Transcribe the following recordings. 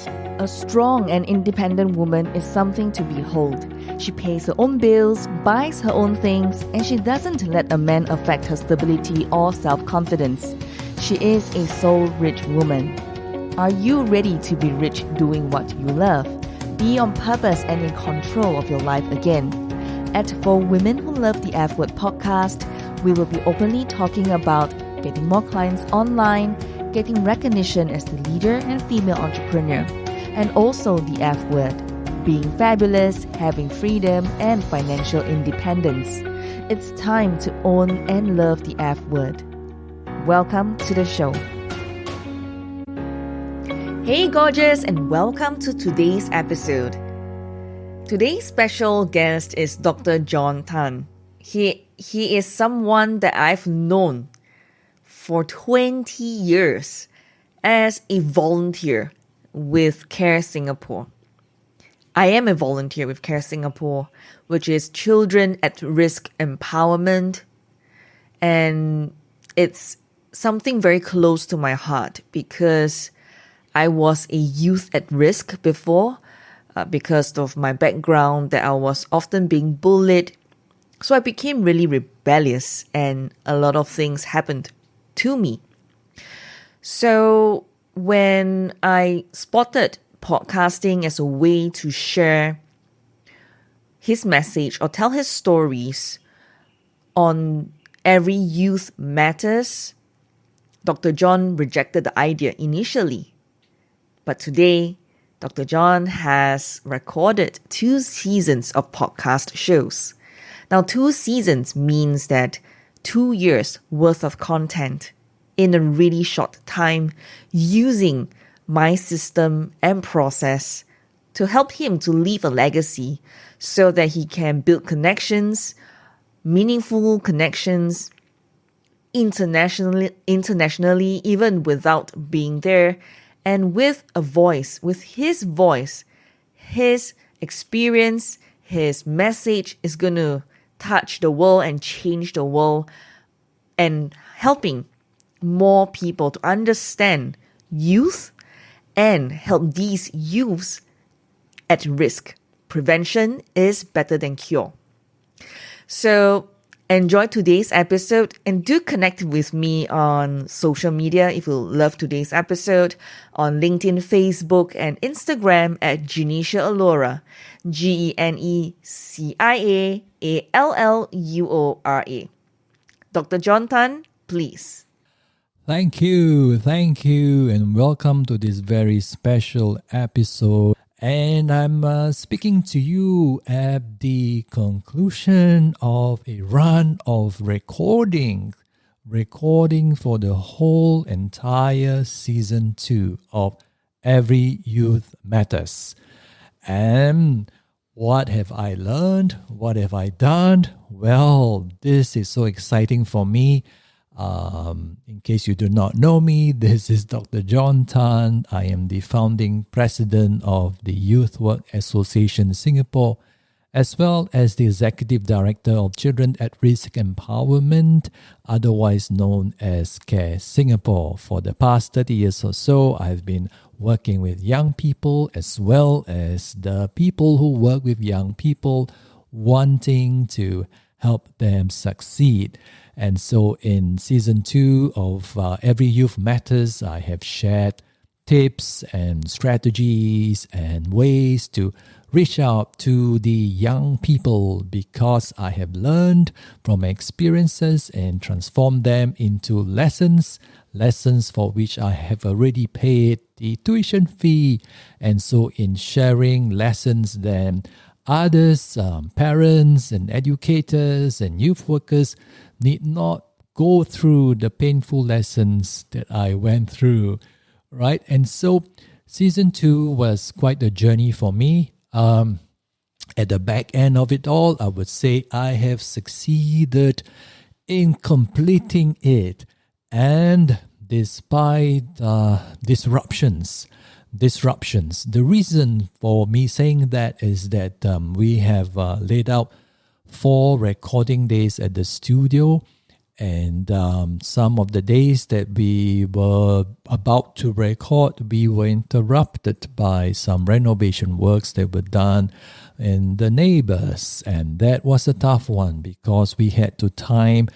A strong and independent woman is something to behold. She pays her own bills, buys her own things, and she doesn't let a man affect her stability or self-confidence. She is a soul-rich woman. Are you ready to be rich doing what you love? Be on purpose and in control of your life again. At For Women Who Love the F Word podcast, we will be openly talking about getting more clients online, getting recognition as the leader and female entrepreneur, and also the F word, being fabulous, having freedom, and financial independence. It's time to own and love the F word. Welcome to the show. Hey gorgeous, and welcome to today's episode. Today's special guest is Dr. John Tan. He is someone that I've known for 20 years as a volunteer with Care Singapore. I am a volunteer with Care Singapore, which is Children at Risk Empowerment. And it's something very close to my heart because I was a youth at risk before because of my background that I was often being bullied. So I became really rebellious and a lot of things happened to me. So when I spotted podcasting as a way to share his message or tell his stories on Every Youth Matters, Dr. John rejected the idea initially. But today, Dr. John has recorded 2 seasons of podcast shows. Now, 2 seasons means that 2 years worth of content in a really short time using my system and process to help him to leave a legacy so that he can build connections, meaningful connections, internationally, even without being there, and with a voice, with his voice, his experience, his message is going to touch the world and change the world and helping more people to understand youth and help these youths at risk. Prevention is better than cure. So enjoy today's episode and do connect with me on social media if you love today's episode on LinkedIn, Facebook, and Instagram at Genecia Allura, GENECIAALLUORA. Dr. John Tan, please. Thank you, and welcome to this very special episode. And I'm speaking to you at the conclusion of a run of recording for the whole entire season 2 of Every Youth Matters. And what have I learned? What have I done? Well, this is so exciting for me. In case you do not know me, this is Dr. John Tan. I am the founding president of the Youth Work Association Singapore, as well as the executive director of Children at Risk Empowerment, otherwise known as Care Singapore. For the past 30 years or so, I've been working with young people as well as the people who work with young people, wanting to help them succeed. And so in season 2 of Every Youth Matters, I have shared tips and strategies and ways to reach out to the young people because I have learned from my experiences and transformed them into lessons for which I have already paid the tuition fee. And so in sharing lessons, then others, parents and educators and youth workers need not go through the painful lessons that I went through, right? And so season 2 was quite a journey for me. At the back end of it all, I would say I have succeeded in completing it. And despite disruptions, the reason for me saying that is that we have laid out 4 recording days at the studio, And some of the days that we were about to record, we were interrupted by some renovation works that were done in the neighbors. And that was a tough one because we had to time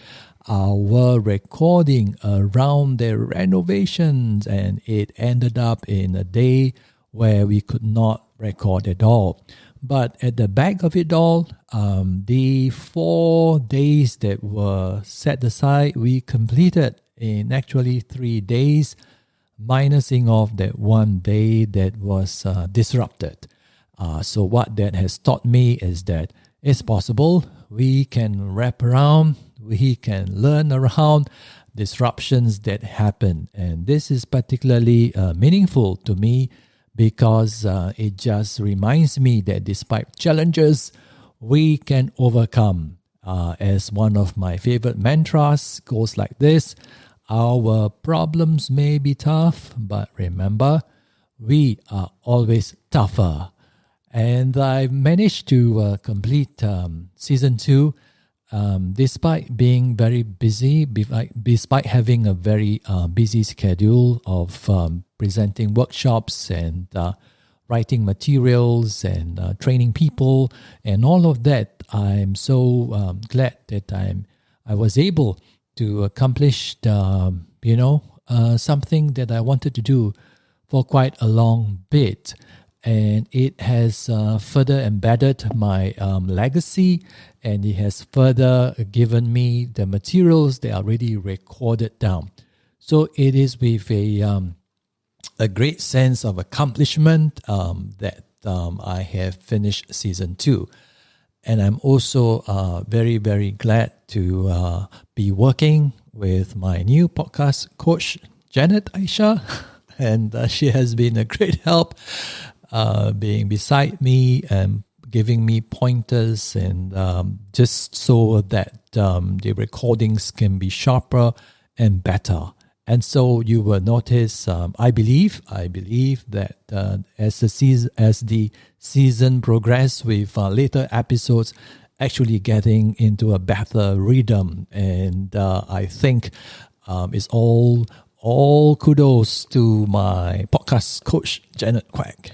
our recording around their renovations, and it ended up in a day where we could not record at all. But at the back of it all, the 4 days that were set aside, we completed in actually 3 days, minusing off that 1 day that was disrupted. So what that has taught me is that it's possible. We can wrap around, we can learn around disruptions that happen. And this is particularly meaningful to me because it just reminds me that despite challenges, we can overcome. As one of my favorite mantras goes like this: our problems may be tough, but remember, we are always tougher. And I managed to complete season 2 despite being very busy, despite having a very busy schedule of presenting workshops and writing materials and training people and all of that. I'm so glad that I was able to accomplish something that I wanted to do for quite a long bit. And it has further embedded my legacy, and it has further given me the materials that are already recorded down. So it is with a great sense of accomplishment that I have finished season 2. And I'm also very, very glad to be working with my new podcast coach, Janet Aisha. And she has been a great help, being beside me and giving me pointers, and just so that the recordings can be sharper and better. And so you will notice, I believe that as the season progresses, with later episodes actually getting into a better rhythm, and I think it's all kudos to my podcast coach, Janet Quack.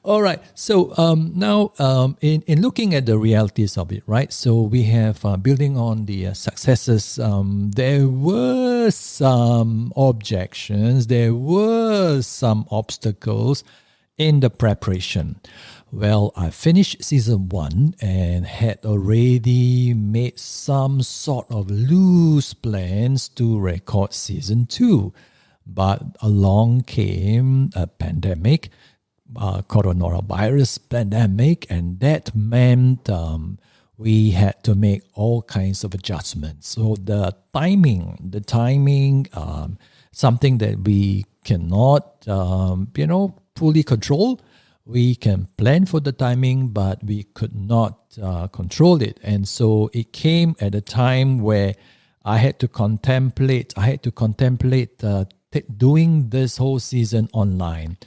All right. So now in looking at the realities of it, right? So we have building on the successes. There were some objections. There were some obstacles in the preparation. Well, I finished season 1 and had already made some sort of loose plans to record season 2. But along came a pandemic, coronavirus pandemic, and that meant we had to make all kinds of adjustments. So the timing, something that we cannot, fully control. We can plan for the timing, but we could not control it. And so it came at a time where I had to contemplate doing this whole season online.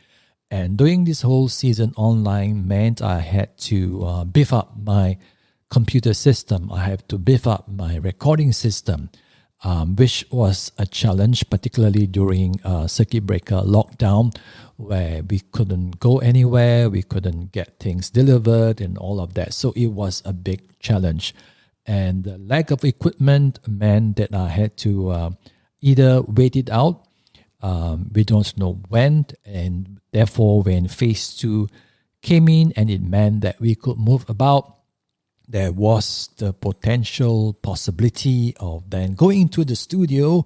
And doing this whole season online meant I had to beef up my computer system. I have to beef up my recording system, which was a challenge, particularly during circuit breaker lockdown, where we couldn't go anywhere, we couldn't get things delivered and all of that. So it was a big challenge. And the lack of equipment meant that I had to either wait it out, we don't know when, and therefore when phase 2 came in and it meant that we could move about, there was the potential possibility of then going into the studio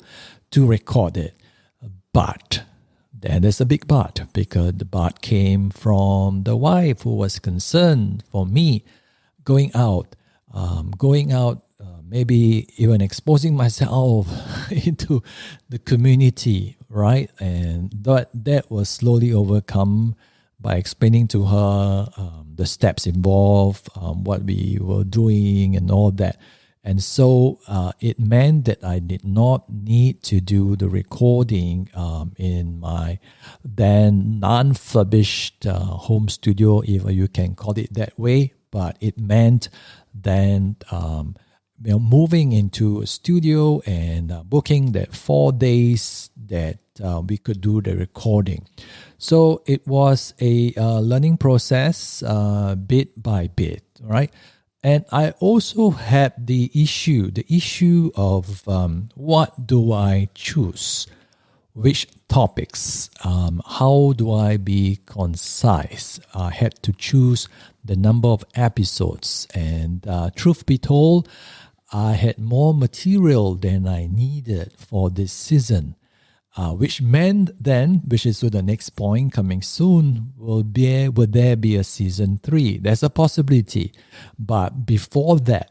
to record it. But then there's a big but, because the but came from the wife, who was concerned for me going out, maybe even exposing myself into the community, right? And that was slowly overcome by explaining to her the steps involved, what we were doing and all that. And so it meant that I did not need to do the recording in my then non-furbished home studio, if you can call it that way. But it meant then moving into a studio and booking that 4 days that we could do the recording. So it was a learning process, bit by bit, right? And I also had the issue of what do I choose? Which topics? How do I be concise? I had to choose the number of episodes. And truth be told, I had more material than I needed for this season. Which meant then, which is to the next point coming soon, will there be a season 3? There's a possibility. But before that,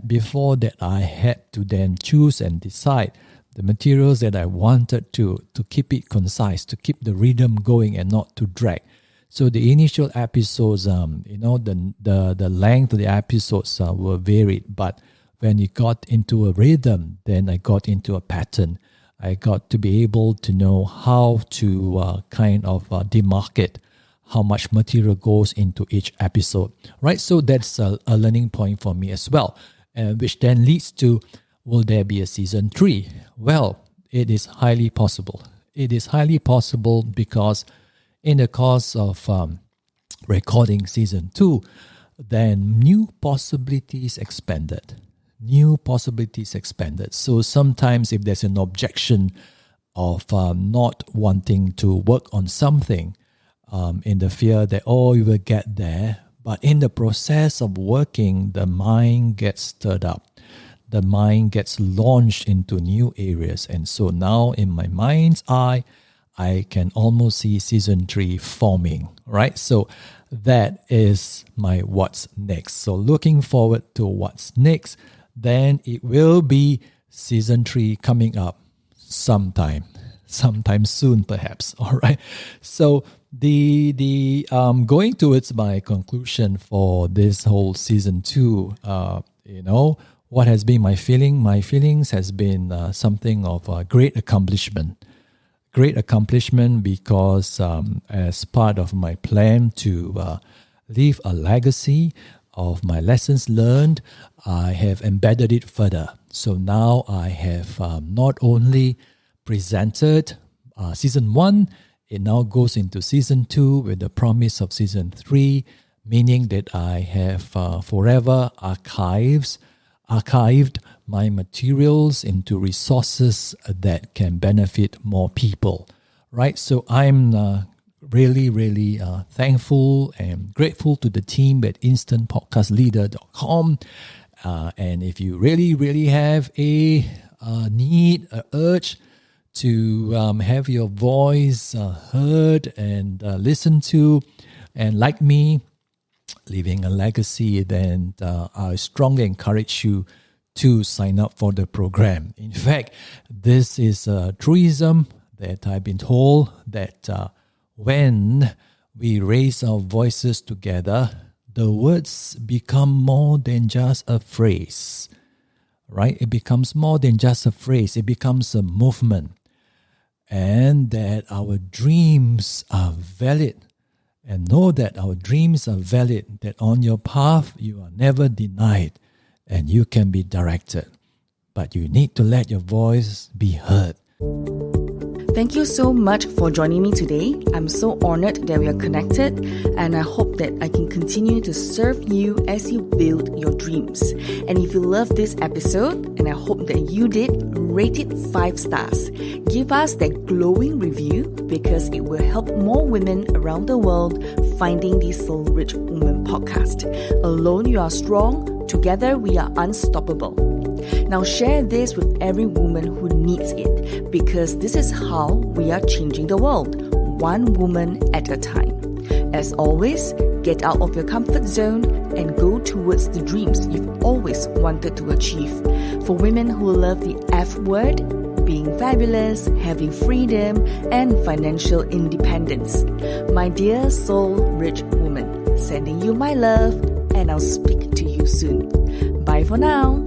I had to then choose and decide the materials that I wanted to keep it concise, to keep the rhythm going and not to drag. So the initial episodes, the length of the episodes were varied. But when it got into a rhythm, then I got into a pattern. I got to be able to know how to demarcate how much material goes into each episode, right? So that's a learning point for me as well, which then leads to, will there be a season 3? Well, it is highly possible. It is highly possible because in the course of recording season 2, then new possibilities expanded. So sometimes if there's an objection of not wanting to work on something in the fear that, you will get there, but in the process of working, the mind gets stirred up. The mind gets launched into new areas. And so now in my mind's eye, I can almost see season 3 forming, right? So that is my what's next. So looking forward to what's next. Then it will be season 3 coming up sometime soon, perhaps. All right. So the going towards my conclusion for this whole season 2, what has been my feeling? My feelings has been something of a great accomplishment. Great accomplishment because as part of my plan to leave a legacy of my lessons learned, I have embedded it further. So now I have not only presented season 1, it now goes into season 2 with the promise of season 3, meaning that I have forever archived my materials into resources that can benefit more people, right? So I'm really thankful and grateful to the team at instantpodcastleader.com. And if you really have a need, an urge to have your voice heard and listened to, and like me, leaving a legacy, then I strongly encourage you to sign up for the program. In fact, this is a truism that I've been told that when we raise our voices together, the words become more than just a phrase, right? It becomes more than just a phrase. It becomes a movement. And that our dreams are valid. And know that our dreams are valid, that on your path you are never denied and you can be directed. But you need to let your voice be heard. Thank you so much for joining me today. I'm so honored that we are connected, and I hope that I can continue to serve you as you build your dreams. And if you love this episode, and I hope that you did, rate it 5 stars. Give us that glowing review because it will help more women around the world finding the Soul Rich Woman podcast. Alone you are strong, together we are unstoppable. Now share this with every woman who needs it, because this is how we are changing the world, one woman at a time. As always, get out of your comfort zone and go towards the dreams you've always wanted to achieve. For women who love the F word, being fabulous, having freedom, and financial independence. My dear soul rich woman, sending you my love, and I'll speak to you soon. Bye for now.